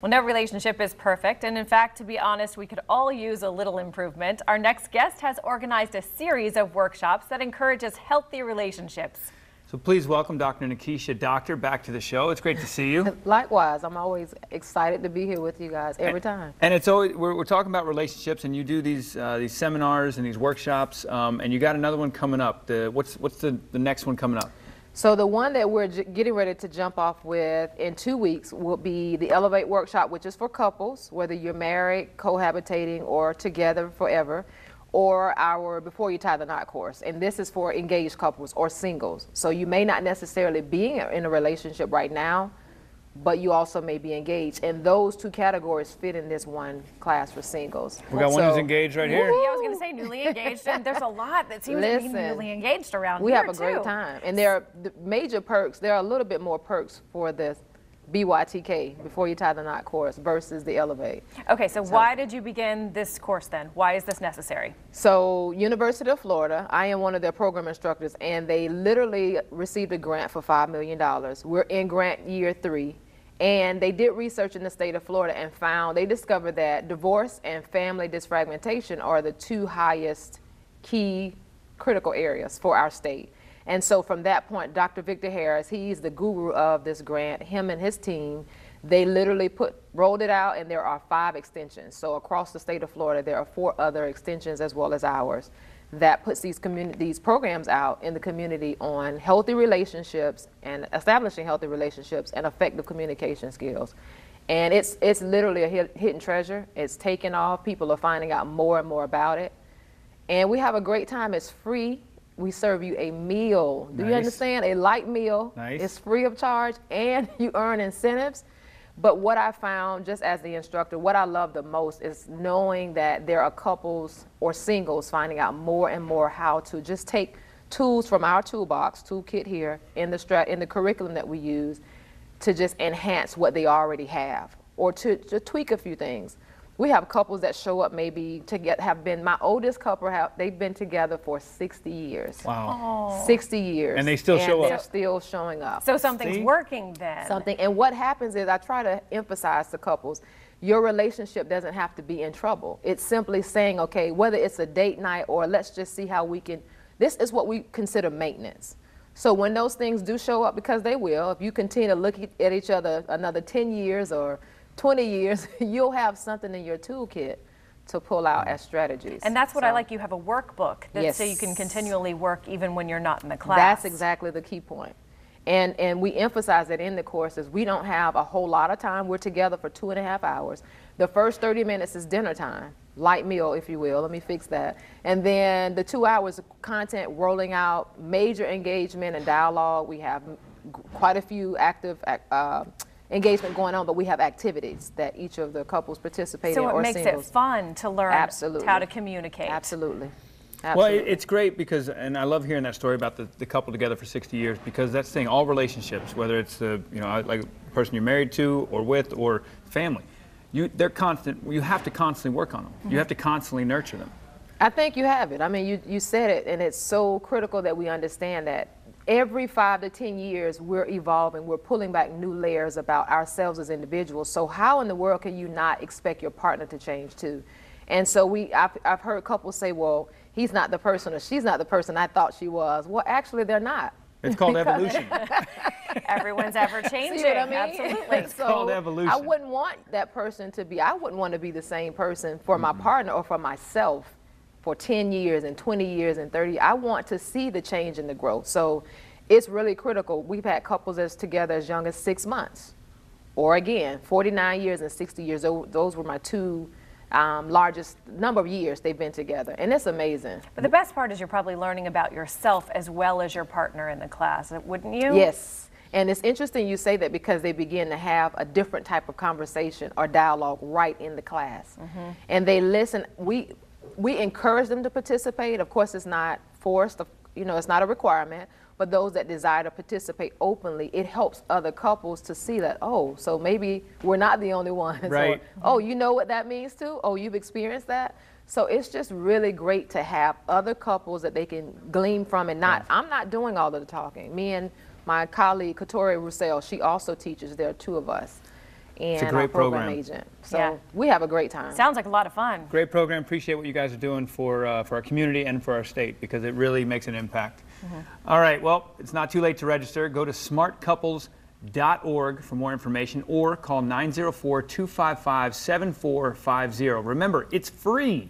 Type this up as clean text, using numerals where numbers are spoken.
Well, no relationship is perfect, and in fact, to be honest, we could all use a little improvement. Our next guest has organized a series of workshops that encourages healthy relationships. So please welcome Dr. Nikisha Doctor back to the show. It's great to see you. Likewise, I'm always excited to be here with you guys every time. And it's always we're talking about relationships, and you do these seminars and these workshops, and you got another one coming up. What's the next one coming up? So the one that we're getting ready to jump off with in 2 weeks will be the Elevate Workshop, which is for couples, whether you're married, cohabitating, or together forever, or our Before You Tie the Knot course. And this is for engaged couples or singles. So you may not necessarily be in a relationship right now, but you also may be engaged. And those two categories fit in this one class for singles. We got one who's engaged right here. Yeah, I was going to say newly engaged, and there's a lot that seems to be newly engaged around we here, have a great time. And there are the major perks. There are a little bit more perks for the BYTK, Before You Tie the Knot course, versus the Elevate. Okay, so why did you begin this course then? Why is this necessary? So University of Florida, I am one of their program instructors, and they literally received a grant for $5 million. We're in grant year 3. And they did research in the state of Florida and they discovered that divorce and family disfragmentation are the two highest key critical areas for our state. And so from that point, Dr. Victor Harris, he's the guru of this grant, him and his team, they literally rolled it out, and there are 5 extensions. So across the state of Florida, there are 4 other extensions as well as ours that puts these programs out in the community on healthy relationships and establishing healthy relationships and effective communication skills. And it's literally a hidden treasure. It's taken off. People are finding out more and more about it. And we have a great time. It's free. We serve you a meal. Do you understand? A light meal. Nice. It's free of charge, and you earn incentives. But what I found, just as the instructor, what I love the most is knowing that there are couples or singles finding out more and more how to just take tools from our toolkit here in the curriculum that we use to just enhance what they already have, or to tweak a few things. We have couples that show up maybe my oldest couple, they've been together for 60 years. Wow. 60 years. And they still show up. They're still showing up. So something's working then. And what happens is I try to emphasize to couples, your relationship doesn't have to be in trouble. It's simply saying, okay, whether it's a date night or let's just see how we can, this is what we consider maintenance. So when those things do show up, because they will, if you continue to look at each other another 10 years or 20 years, you'll have something in your toolkit to pull out as strategies. And that's what I like. You have a workbook so you can continually work even when you're not in the class. That's exactly the key point. And we emphasize that in the courses. We don't have a whole lot of time. We're together for 2.5 hours. The first 30 minutes is dinner time, light meal, if you will. Let me fix that. And then the 2 hours of content rolling out, major engagement and dialogue. We have quite a few active engagement going on, but we have activities that each of the couples participate in, or singles. So it makes it fun to learn how to communicate. Absolutely. Well, it's great because, and I love hearing that story about the couple together for 60 years, because that's saying all relationships, whether it's like the person you're married to or with or family, they're constant. You have to constantly work on them. Mm-hmm. You have to constantly nurture them. I think you have it. I mean, you said it, and it's so critical that we understand that every 5 to 10 years, we're evolving. We're pulling back new layers about ourselves as individuals. So how in the world can you not expect your partner to change too? And so I've heard couples say, well, he's not the person or she's not the person I thought she was. Well, actually, they're not. It's called evolution. Everyone's ever changing. See what I mean? Absolutely. It's called evolution. I wouldn't want that person I wouldn't want to be the same person for my partner or for myself for 10 years and 20 years and 30. I want to see the change and the growth. So it's really critical. We've had couples that's together as young as 6 months, or again, 49 years and 60 years. Those were my 2 largest number of years they've been together, and it's amazing. But the best part is you're probably learning about yourself as well as your partner in the class, wouldn't you? Yes. And it's interesting you say that, because they begin to have a different type of conversation or dialogue right in the class. Mm-hmm. And they listen. We encourage them to participate. Of course, it's not forced, it's not a requirement, but those that desire to participate openly, it helps other couples to see that, oh, so maybe we're not the only ones. Right. Or, oh, you know what that means too? Oh, you've experienced that? So it's just really great to have other couples that they can glean from, and I'm not doing all of the talking. Me and my colleague, Katori Roussel, she also teaches. There are 2 of us. and a great our program program. agent. So Yeah. we have a great time. Sounds like a lot of fun. Great program. Appreciate what you guys are doing for our community and for our state, because it really makes an impact. All right, well, it's not too late to register. Go to smartcouples.org for more information, or call 904-255-7450. Remember, it's free.